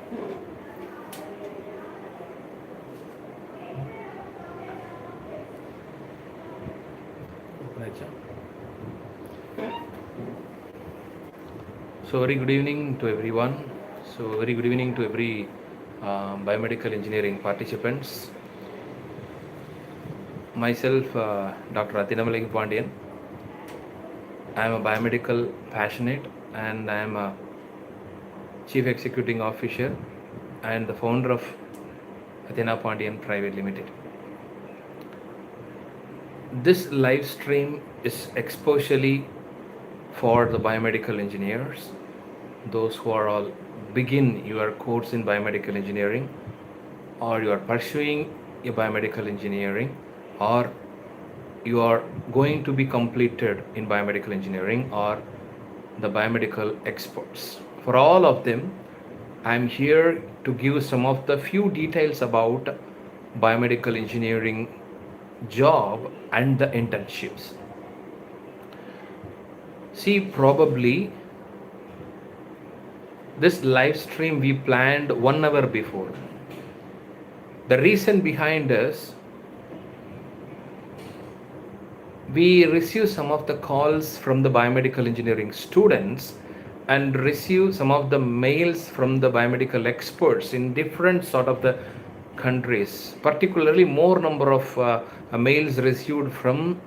So very good evening to everyone. So very good evening to every biomedical engineering participants. Myself, Dr. Atheena Milagi Pandian. I am a biomedical passionate and I am a Chief Executive Officer and the founder of AtheenaPandian Private Limited. This live stream is especially for the biomedical engineers, those who are all begin your course in biomedical engineering, or you are pursuing a biomedical engineering, or you are going to be completed in biomedical engineering, or the biomedical experts. For all of them, I am here to give some of the few details about biomedical engineering job and the internships. See, probably this live stream we planned 1 hour before. The reason behind is we receive some of the calls from the biomedical engineering students and receive some of the mails from the biomedical experts in different sort of the countries, particularly more number of mails received from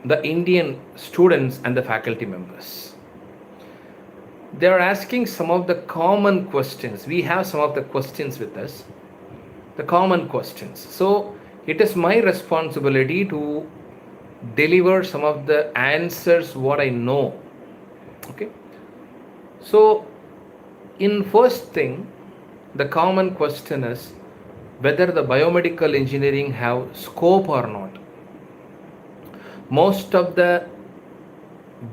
the Indian students and the faculty members. They are asking some of the common questions. We have some of the questions with us, the common questions. So it is my responsibility to deliver some of the answers what I know. Okay. So in first thing, the common question is whether the biomedical engineering have scope or not. Most of the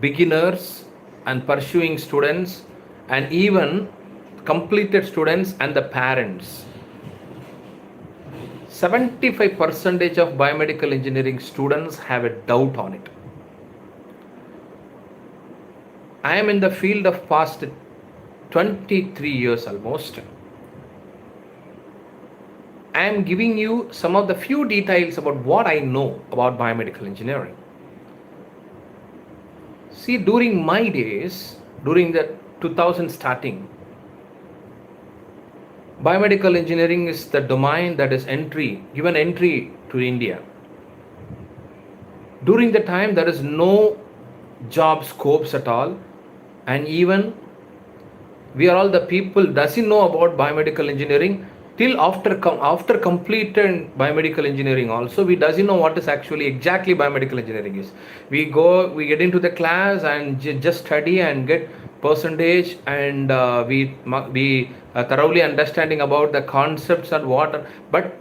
beginners and pursuing students and even completed students and the parents, 75% of biomedical engineering students have a doubt on it. I am in the field of past 23 years almost. I am giving you some of the few details about what I know about biomedical engineering. See, during my days, during the 2000 starting, biomedical engineering is the domain that is given entry to India. During the time, there is no job scopes at all, and even we are all the people doesn't know about biomedical engineering till after completed biomedical engineering also. We doesn't know what is actually exactly biomedical engineering is. We get into the class and just study and get percentage, and we thoroughly understanding about the concepts and what, but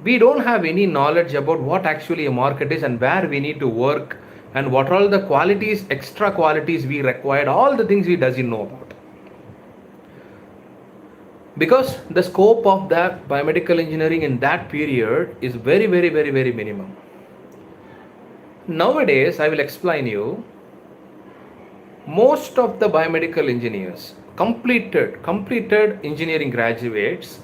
we don't have any knowledge about what actually a market is and where we need to work and what are all the qualities, extra qualities we required, all the things we doesn't know about. Because the scope of that biomedical engineering in that period is very, very, very, very minimum. Nowadays, I will explain you, most of the biomedical engineers, completed engineering graduates,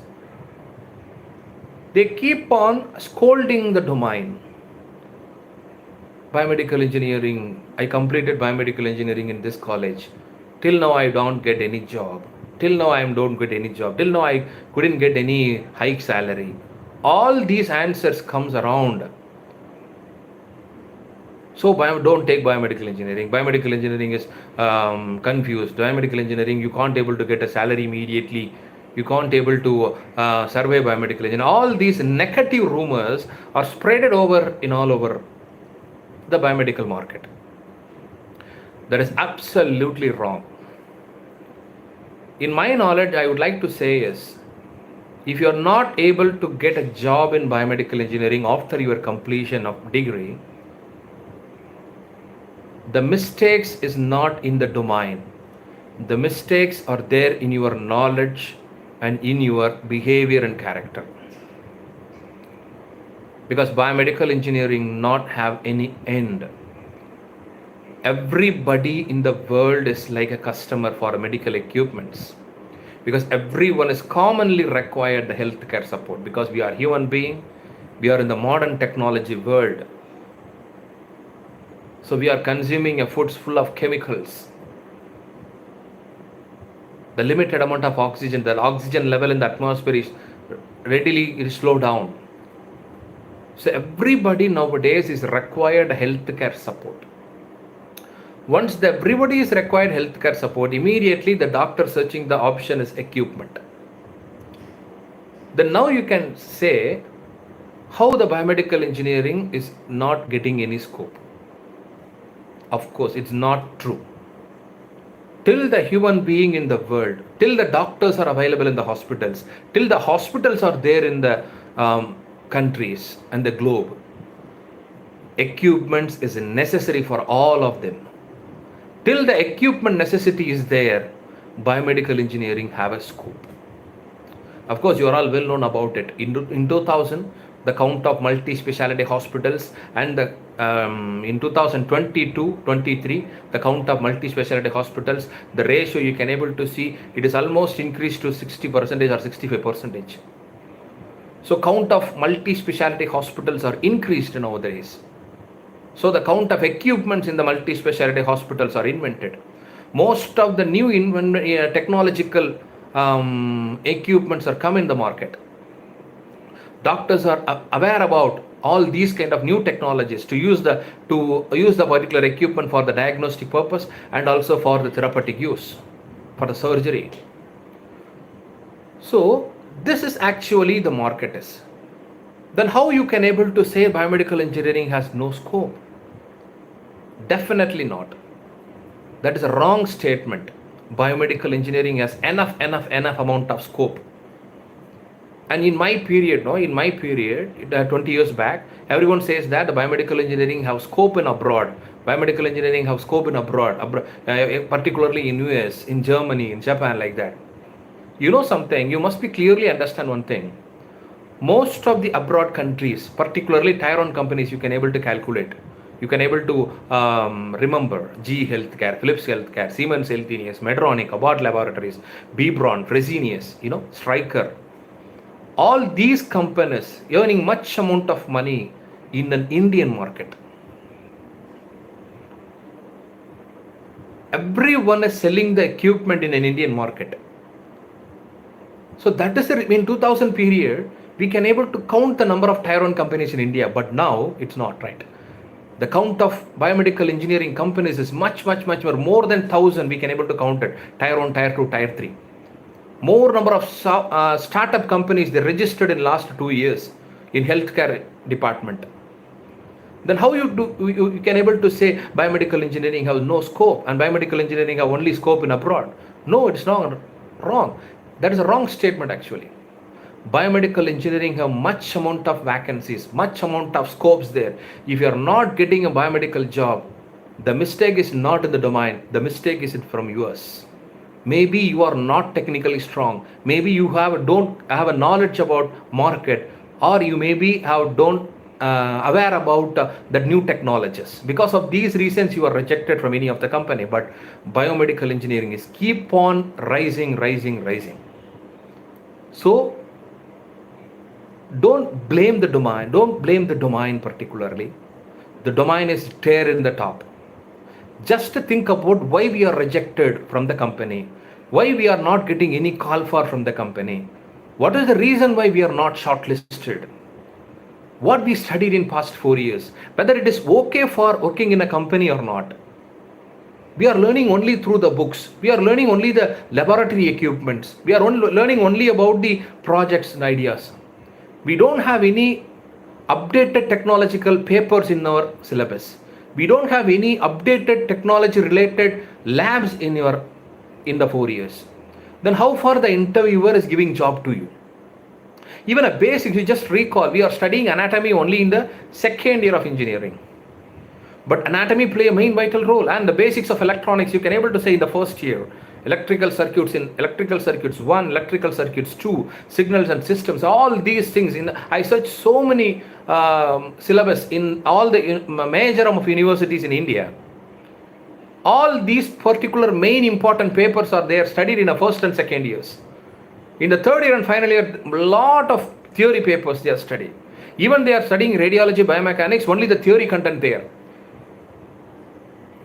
they keep on scolding the domain. Biomedical engineering, I completed biomedical engineering in this college. Till now I don't get any job. Till now I don't get any job. Till now I couldn't get any high salary. All these answers comes around. So don't take biomedical engineering. Biomedical engineering is confused. Biomedical engineering, you can't able to get a salary immediately. You can't able to survey biomedical engineering. All these negative rumors are spreaded over all over the biomedical market. That is absolutely wrong. In my knowledge, I would like to say is, if you are not able to get a job in biomedical engineering after your completion of degree, the mistakes is not in the domain. The mistakes are there in your knowledge and in your behavior and character. Because biomedical engineering not have any end. Everybody in the world is like a customer for medical equipments. because everyone is commonly required the healthcare support, because we are human being, we are in the modern technology world. So we are consuming a foods full of chemicals. The limited amount of oxygen, the oxygen level in the atmosphere is readily slow down. So everybody nowadays is required healthcare support. Once everybody is required healthcare support, immediately the doctor searching the option is equipment. Then now you can say how the biomedical engineering is not getting any scope. Of course, it's not true. Till the human being in the world, till the doctors are available in the hospitals, till the hospitals are there in the countries and the globe, equipment is necessary for all of them. Till the equipment necessity is there, biomedical engineering have a scope. Of course, you are all well known about it. In 2000, the count of multi-speciality hospitals, and in 2022-23, the count of multi-speciality hospitals, the ratio you can able to see, it is almost increased to 60% or 65%. So count of multi-speciality hospitals are increased nowadays. So the count of equipments in the multi-speciality hospitals are invented. Most of the new technological equipments are come in the market. Doctors are aware about all these kind of new technologies to use the particular equipment for the diagnostic purpose and also for the therapeutic use, for the surgery. So this is actually the market is. Then how you can able to say biomedical engineering has no scope? Definitely not. That is a wrong statement. Biomedical engineering has enough amount of scope. And in my period, 20 years back, everyone says that the biomedical engineering have scope in abroad. Biomedical engineering have scope in abroad, particularly in US, in Germany, in Japan, like that. You know something, you must be clearly understand one thing. Most of the abroad countries, particularly tier 1 companies, you can able to calculate. You can able to remember GE Healthcare, Philips Healthcare, Siemens Healthineers, Medtronic, Abbott Laboratories, Bebron, Fresenius, Stryker. All these companies earning much amount of money in an Indian market. Everyone is selling the equipment in an Indian market. So that is in 2000 period, we can able to count the number of tier 1 companies in India, but now it's not right. The count of biomedical engineering companies is much more than 1,000. We can able to count it. Tier 1, Tier 2, Tier 3. More number of startup companies they registered in last 2 years in healthcare department. Then how you can able to say biomedical engineering has no scope and biomedical engineering have only scope in abroad? No, it's not wrong. That is a wrong statement actually. Biomedical engineering have much amount of vacancies, much amount of scopes there. If you are not getting a biomedical job, the mistake is not in the domain, the mistake is from yours. Maybe you are not technically strong, maybe you don't have a knowledge about market, or you maybe don't aware about the new technologies. Because of these reasons you are rejected from any of the company. But biomedical engineering is keep on rising. So don't blame the domain particularly. The domain is there in the top. Just think about why we are rejected from the company, why we are not getting any call from the company. What is the reason why we are not shortlisted? What we studied in past 4 years, whether it is okay for working in a company or not. We are learning only through the books. We are learning only the laboratory equipments. We are learning only about the projects and ideas. We don't have any updated technological papers in our syllabus. We don't have any updated technology related labs in the 4 years. Then how far the interviewer is giving job to you? Even a basic, you just recall, we are studying anatomy only in the second year of engineering. But anatomy play a main vital role, and the basics of electronics you can able to say in the first year. Electrical circuits 1, electrical circuits 2, signals and systems, all these things. I searched so many syllabus in all the major of universities in India. All these particular main important papers are there studied in the first and second years. In the third year and final year, a lot of theory papers they are studying. Even they are studying radiology, biomechanics, only the theory content there.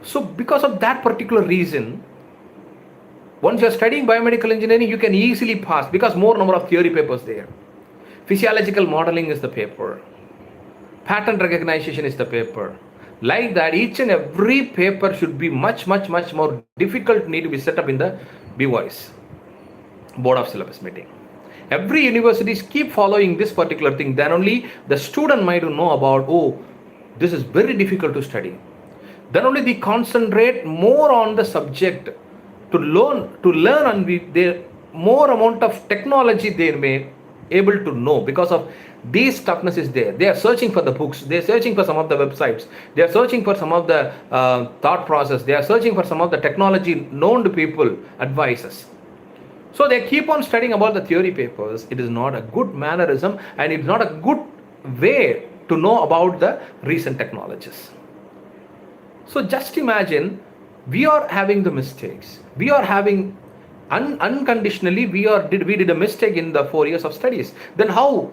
So because of that particular reason, once you are studying biomedical engineering, you can easily pass because more number of theory papers there. Physiological modeling is the paper. Pattern recognition is the paper. Like that, each and every paper should be much more difficult, need to be set up in the BOIS, Board of Syllabus meeting. Every universities keep following this particular thing, then only the student might know about, oh, this is very difficult to study. Then only they concentrate more on the subject to learn and their more amount of technology they may able to know because of this toughness is there. They are searching for the books, they are searching for some of the websites, they are searching for some of the thought process, they are searching for some of the technology known to people, advices. So they keep on studying about the theory papers. It is not a good mannerism and it's not a good way to know about the recent technologies. So just imagine, we are having the mistakes. We are having unconditionally, we did a mistake in the 4 years of studies. Then how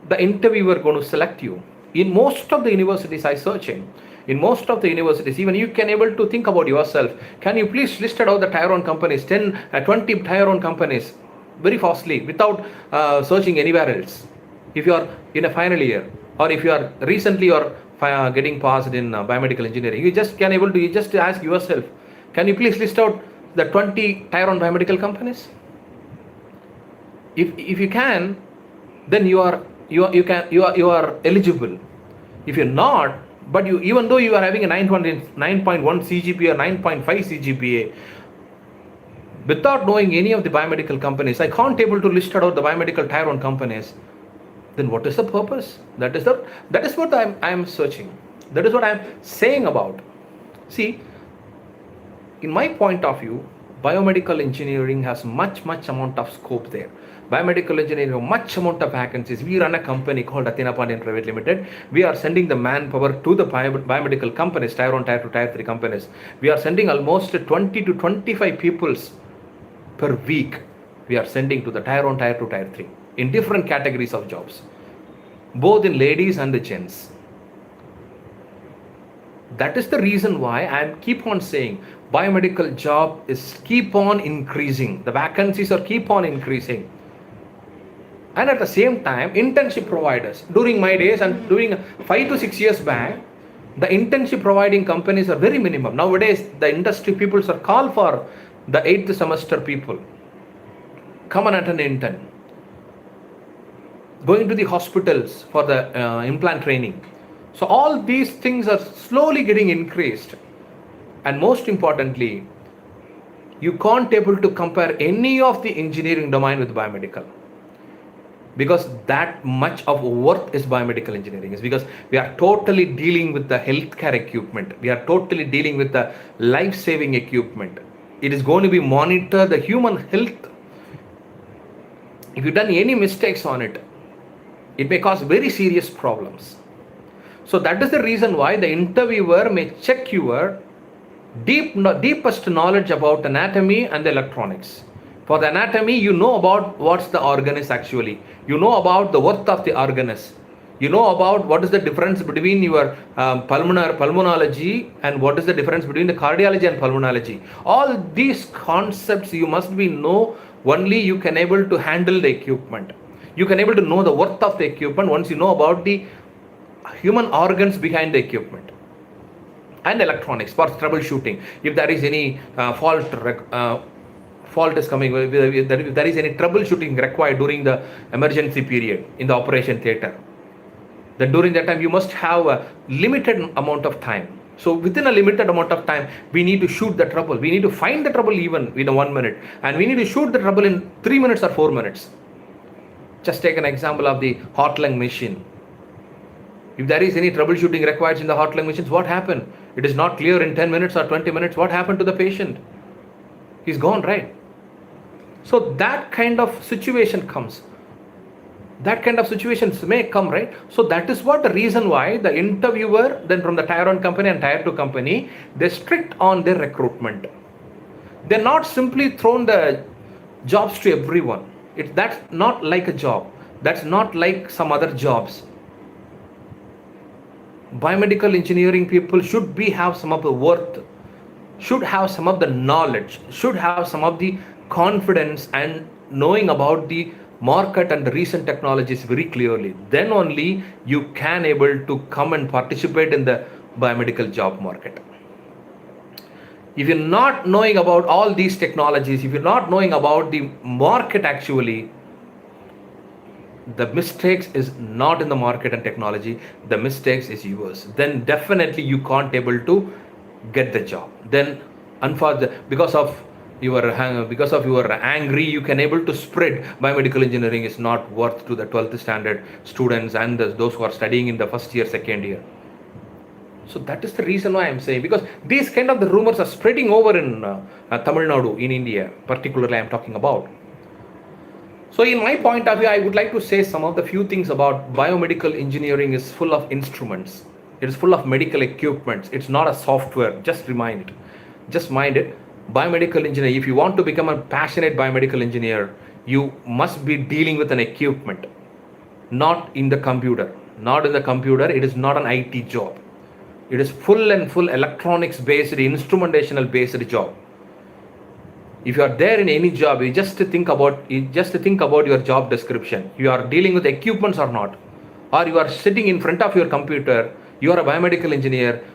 the interviewer going to select you? In most of the universities I searching, in most of the universities, even you can able to think about yourself. Can you please list out the tier 1 companies, 10, 20 tier 1 companies, very fastly, without searching anywhere else. If you are in a final year, or if you are recently or getting passed in biomedical engineering, you just can able to, you just ask yourself, can you please list out the 20 tier 1 biomedical companies? If you can, then you are eligible. If you're not, but you, even though you are having a 9.1 CGPA or 9.5 CGPA, without knowing any of the biomedical companies, I can't able to list out the biomedical tier 1 companies, then what is the purpose? That is what I am searching. That is what I am saying about. See, in my point of view, biomedical engineering has much amount of scope there. Biomedical engineering, much amount of vacancies. We run a company called AtheenaPandian Private Limited. We are sending the manpower to the biomedical companies, tier 1, tier 2, tier 3 companies. We are sending almost 20 to 25 peoples per week. We are sending to the tier 1, tier 2, tier 3 in different categories of jobs, both in ladies and the gents. That is the reason why I keep on saying biomedical job is keep on increasing. The vacancies are keep on increasing. And at the same time, internship providers, during my days and during 5 to 6 years back, the internship providing companies are very minimum. Nowadays, the industry people are called for the 8th semester people. Come and attend intern. Going to the hospitals for the implant training. So all these things are slowly getting increased. And most importantly, you can't able to compare any of the engineering domain with biomedical. Because that much of worth is biomedical engineering, is because we are totally dealing with the healthcare equipment. We are totally dealing with the life-saving equipment. It is going to be monitor the human health. If you've done any mistakes on it, it may cause very serious problems. So that is the reason why the interviewer may check your deepest knowledge about anatomy and the electronics. For the anatomy, you know about what's the organ is actually. You know about the worth of the organ is. You know about what is the difference between your pulmonology and what is the difference between the cardiology and pulmonology. All these concepts you must be know, only you can able to handle the equipment. You can able to know the worth of the equipment once you know about the human organs behind the equipment. And electronics for troubleshooting. If there is any fault is coming, if there is any troubleshooting required during the emergency period in the operation theater, then during that time you must have a limited amount of time. So within a limited amount of time, we need to shoot the trouble. We need to find the trouble even within 1 minute. And we need to shoot the trouble in 3 minutes or 4 minutes. Just take an example of the heart lung machine. If there is any troubleshooting required in the heart lung machines, what happened? It is not clear in 10 minutes or 20 minutes. What happened to the patient? He's gone, right? So that kind of situation comes. That kind of situations may come, right? So that is what the reason why the interviewer, then from the tier 1 company and tier 2 company, they're strict on their recruitment. They're not simply thrown the jobs to everyone. That's not like a job. That's not like some other jobs. Biomedical engineering people should be have some of the worth, should have some of the knowledge, should have some of the confidence and knowing about the market and the recent technologies very clearly. Then only you can able to come and participate in the biomedical job market. If you're not knowing about all these technologies, if you're not knowing about the market actually, the mistakes is not in the market and technology, the mistakes is yours. Then definitely you can't able to get the job. Then because of your angry, you can able to spread biomedical engineering is not worth to the 12th standard students and those who are studying in the first year, second year. So that is the reason why I'm saying, because these kind of the rumors are spreading over in Tamil Nadu in India, particularly I'm talking about. So in my point of view, I would like to say some of the few things about biomedical engineering is full of instruments. It is full of medical equipments. It's not a software. Just mind it. Biomedical engineer, if you want to become a passionate biomedical engineer, you must be dealing with an equipment, not in the computer. Not in the computer. It is not an IT job. It is full and full electronics based, instrumentational based job. If you are there in any job, you just think about your job description. You are dealing with equipments or not, or you are sitting in front of your computer. You are a biomedical engineer.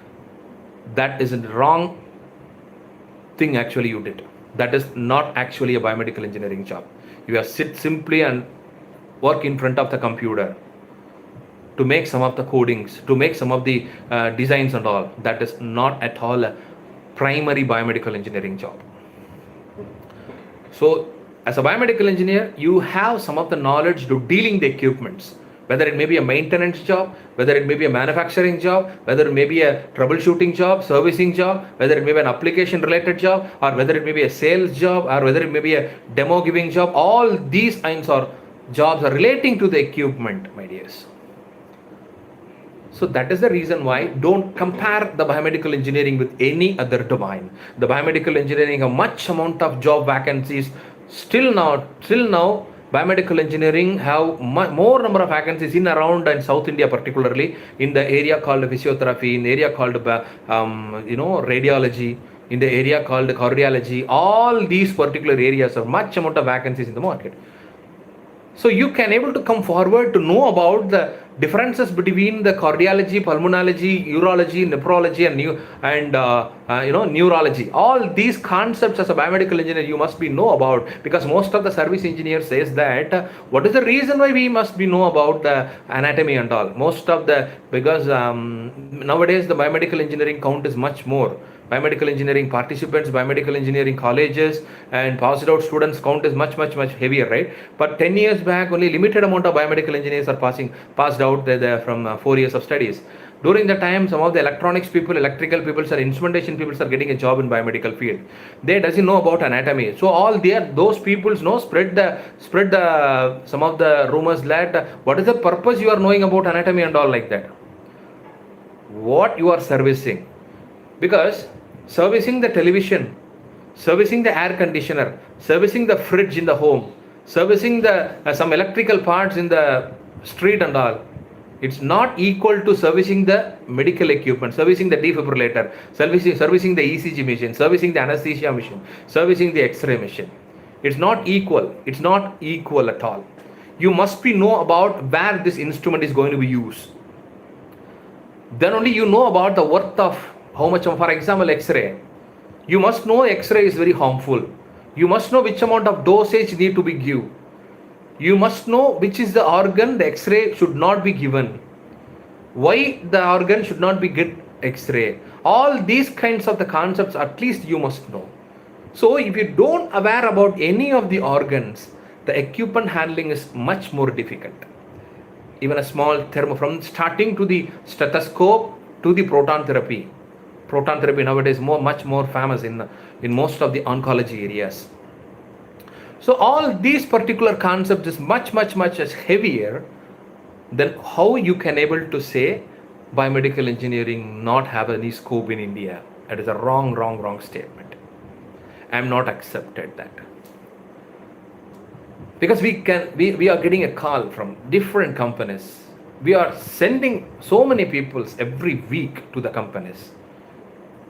That is a wrong thing actually you did. That is not actually a biomedical engineering job. You have sit simply and work in front of the computer to make some of the codings, to make some of the designs and all. That is not at all a primary biomedical engineering job. So as a biomedical engineer, you have some of the knowledge to dealing the equipments, whether it may be a maintenance job, whether it may be a manufacturing job, whether it may be a troubleshooting job, servicing job, whether it may be an application related job, or whether it may be a sales job, or whether it may be a demo giving job. All these kinds of jobs are relating to the equipment, my dears. So that is the reason why don't compare the biomedical engineering with any other domain. The biomedical engineering have much amount of job vacancies. Still now, biomedical engineering have more number of vacancies in around and South India, particularly in the area called physiotherapy, in the area called radiology, in the area called cardiology. All these particular areas have much amount of vacancies in the market. So you can able to come forward to know about the differences between the cardiology, pulmonology, urology, nephrology, and neurology. All these concepts as a biomedical engineer you must be know about, because most of the service engineer says that what is the reason why we must be know about the anatomy and all. Because nowadays the biomedical engineering count is much more. Biomedical engineering participants, biomedical engineering colleges, and passed out students count is much heavier, right? But 10 years back, only limited amount of biomedical engineers are passed out from 4 years of studies. During the time, some of the electronics people, electrical people, or instrumentation people are getting a job in biomedical field. They doesn't know about anatomy. So all those people spread the some of the rumors that what is the purpose you are knowing about anatomy and all like that. What you are servicing, because servicing the television, servicing the air conditioner, servicing the fridge in the home, servicing the some electrical parts in the street and all, it's not equal to servicing the medical equipment, servicing the defibrillator, servicing the ECG machine, servicing the anesthesia machine, servicing the X-ray machine. It's not equal. It's not equal at all. You must be know about where this instrument is going to be used. Then only you know about the worth of how much. For example, X-ray. You must know X-ray is very harmful. You must know which amount of dosage need to be given. You must know which is the organ the X-ray should not be given. Why the organ should not be get X-ray. All these kinds of the concepts at least you must know. So if you don't aware about any of the organs, the equipment handling is much more difficult. Even a small thermo, from starting to the stethoscope to the proton therapy. Proton therapy nowadays much more famous in most of the oncology areas. So all these particular concepts is much heavier than how you can able to say biomedical engineering not have any scope in India. That is a wrong statement. I am not accepted that. because we are getting a call from different companies. We are sending so many people every week to the companies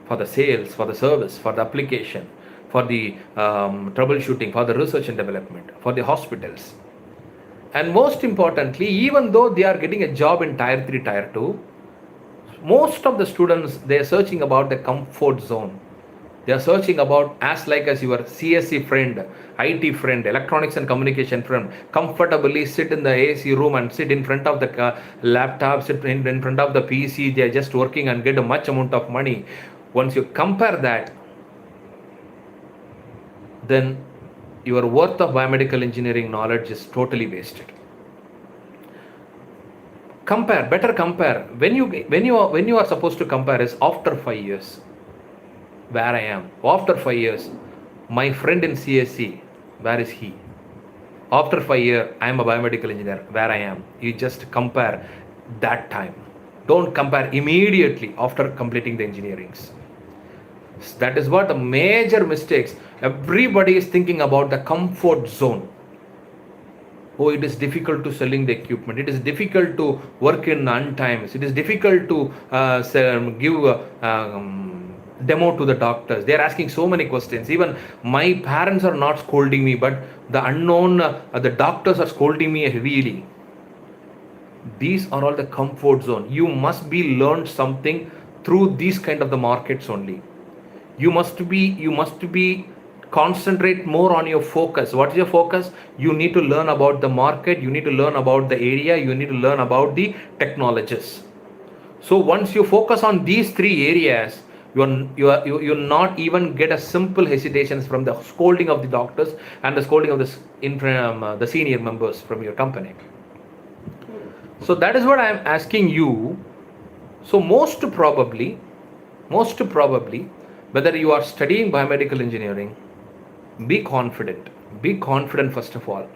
for the sales, for the service, for the application, for the troubleshooting, for the research and development, for the hospitals. And most importantly, even though they are getting a job in tier 3, tier 2, most of the students, they are searching about the comfort zone. They are searching about, as your CSC friend, IT friend, electronics and communication friend, comfortably sit in the AC room and sit in front of the laptop, sit in front of the PC. They are just working and get a much amount of money. Once you compare that, then your worth of biomedical engineering knowledge is totally wasted. Better compare. When you are supposed to compare is after 5 years, where I am. After 5 years, my friend in CSC, where is he? After 5 years, I am a biomedical engineer, where I am. You just compare that time. Don't compare immediately after completing the engineerings. That is what the major mistakes. Everybody is thinking about the comfort zone. Oh, it is difficult to selling the equipment. It is difficult to work in untimes. It is difficult to give demo to the doctors. They are asking so many questions. Even my parents are not scolding me, but the unknown, the doctors are scolding me heavily. These are all the comfort zone. You must be learned something through these kind of the markets only. You must be concentrate more on your focus. What is your focus? You need to learn about the market. You need to learn about the area. You need to learn about the technologies. So once you focus on these 3 areas, you'll not even get a simple hesitations from the scolding of the doctors and the scolding of the senior members from your company. So that is what I am asking you. So most probably, whether you are studying biomedical engineering, be confident. Be confident first of all,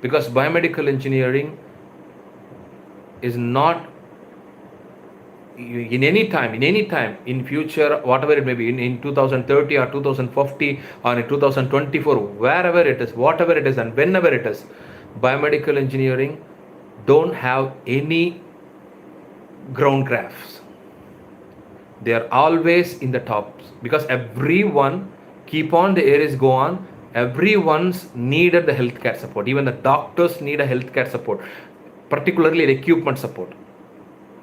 because biomedical engineering is not in any time in future, whatever it may be, in 2030 or 2050 or in 2024, wherever it is, whatever it is and whenever it is, biomedical engineering don't have any ground crafts. They are always in the top, because everyone keep on, the areas go on, everyone's needed the healthcare support. Even the doctors need a healthcare support, particularly the equipment support,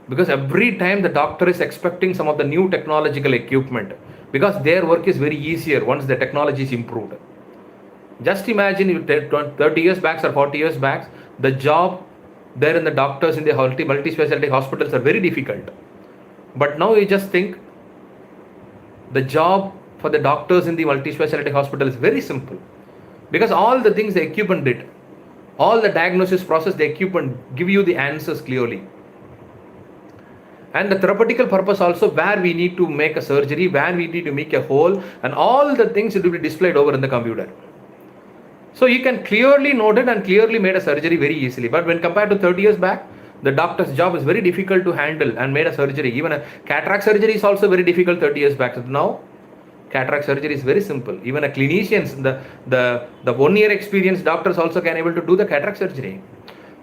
because every time the doctor is expecting some of the new technological equipment, because their work is very easier once the technology is improved. Just imagine, you 30 years back or 40 years back, the job there in the doctors in the multi-specialty hospitals are very difficult. But now you just think the job for the doctors in the multi-specialty hospital is very simple, because all the things the equipment did, all the diagnosis process, the equipment give you the answers clearly. And the therapeutical purpose also, where we need to make a surgery, where we need to make a hole, and all the things will be displayed over in the computer. So you can clearly note it and clearly made a surgery very easily. But when compared to 30 years back, the doctor's job is very difficult to handle and made a surgery. Even a cataract surgery is also very difficult 30 years back. Now, cataract surgery is very simple. Even a clinicians, the 1 year experienced doctors also can able to do the cataract surgery.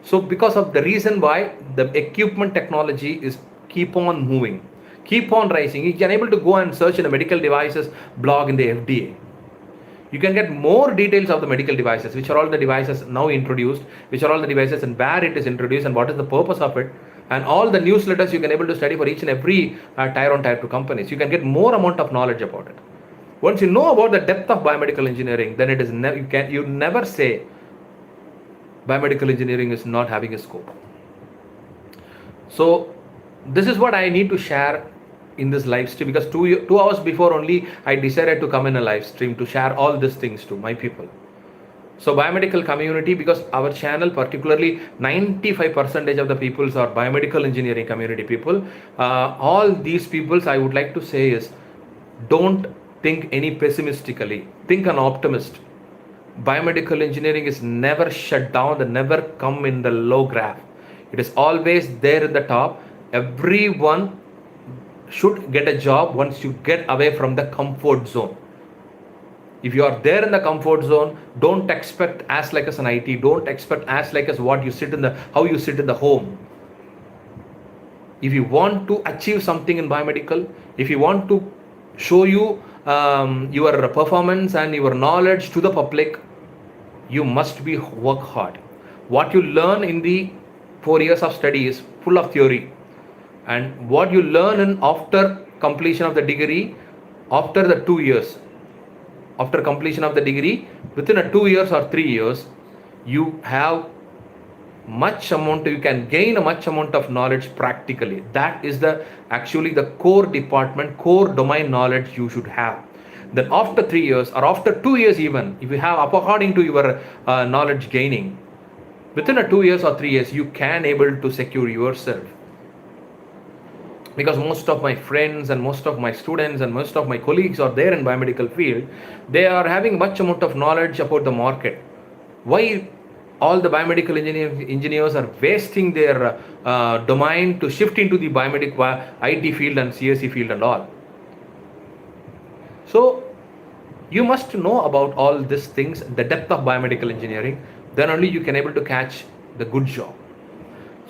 So because of the reason why the equipment technology is keep on moving, keep on rising. You can able to go and search in the medical devices blog in the FDA. You can get more details of the medical devices, which are all the devices now introduced, which are all the devices and where it is introduced and what is the purpose of it, and all the newsletters you can able to study for each and every tier 1, tier 2 companies. You can get more amount of knowledge about it. Once you know about the depth of biomedical engineering, then it is you never say biomedical engineering is not having a scope. So this is what I need to share in this live stream, because 2 hours before only I decided to come in a live stream to share all these things to my people. So biomedical community, because our channel, particularly 95% of the peoples are biomedical engineering community people. All these peoples, I would like to say is, don't think any pessimistically, think an optimist. Biomedical engineering is never shut down, and never come in the low graph. It is always there in the top. Everyone should get a job once you get away from the comfort zone. If you are there in the comfort zone, don't expect as like as an IT, don't expect as like as what you sit in the, how you sit in the home. If you want to achieve something in biomedical, if you want to show you your performance and your knowledge to the public, you must be work hard. What you learn in the 4 years of study is full of theory, and what you learn in after completion of the degree, after the 2 years, after completion of the degree, within a 2 years or 3 years, you have much amount, you can gain a much amount of knowledge practically. That is the actually the core department, core domain knowledge you should have. Then after 3 years or after 2 years, even if you have according to your knowledge gaining, within a 2 years or 3 years, you can able to secure yourself. Because most of my friends and most of my students and most of my colleagues are there in biomedical field, they are having much amount of knowledge about the market. Why all the biomedical engineers are wasting their domain to shift into the biomedical IT field and CSE field and all? So you must know about all these things, the depth of biomedical engineering, then only you can able to catch the good job.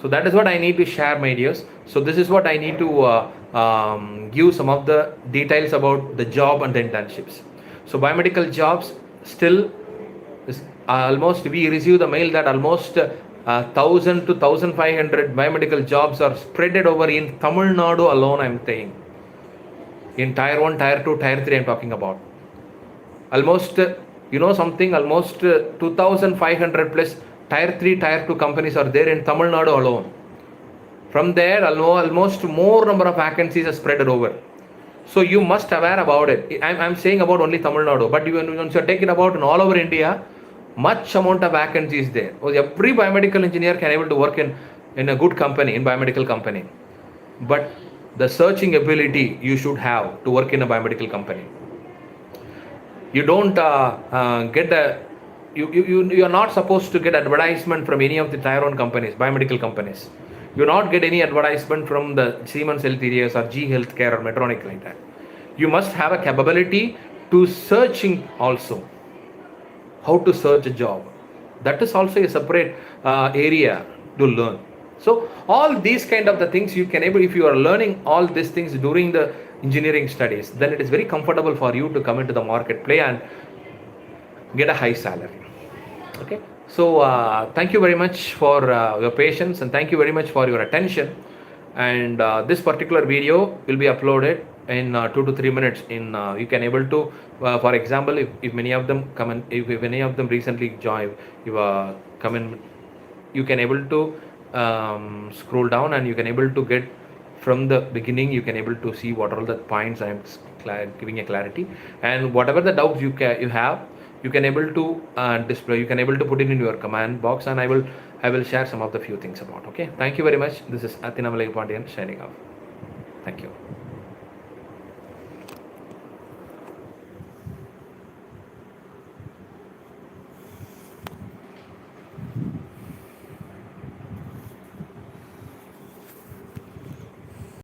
So that is what I need to share, my dears. So this is what I need to give some of the details about the job and the internships. So biomedical jobs still is almost, we receive the mail that almost 1000 to 1500 biomedical jobs are spreaded over in Tamil Nadu alone, I am saying. In tier 1, tier 2, tier 3 I am talking about. Almost, you know something, almost 2500 plus tier 3, tier 2 companies are there in Tamil Nadu alone. From there, almost more number of vacancies are spread over. So you must aware about it. I'm saying about only Tamil Nadu, but once you're taking about in all over India, much amount of vacancies there. Every biomedical engineer can able to work in a good company, in biomedical company. But the searching ability you should have to work in a biomedical company. You don't get a, you are not supposed to get advertisement from any of the tier 1 companies, biomedical companies. You not get any advertisement from the Siemens Healthineers or G Healthcare or Medtronic like that. You must have a capability to searching also. How to search a job. That is also a separate area to learn. So all these kind of the things you can able, if you are learning all these things during the engineering studies, then it is very comfortable for you to come into the marketplace and get a high salary. Okay. So thank you very much for your patience, and thank you very much for your attention. And this particular video will be uploaded in 2 to 3 minutes. In you can able to, for example, if many of them come in, if any of them recently join, you come in, you can able to scroll down and you can able to get from the beginning. You can able to see what are the points I am giving a clarity, and whatever the doubts you have, you can able to display, you can able to put it in your command box, and I will share some of the few things about. Okay, thank you very much. This is Atheena Milagi Pandian signing off. Thank you.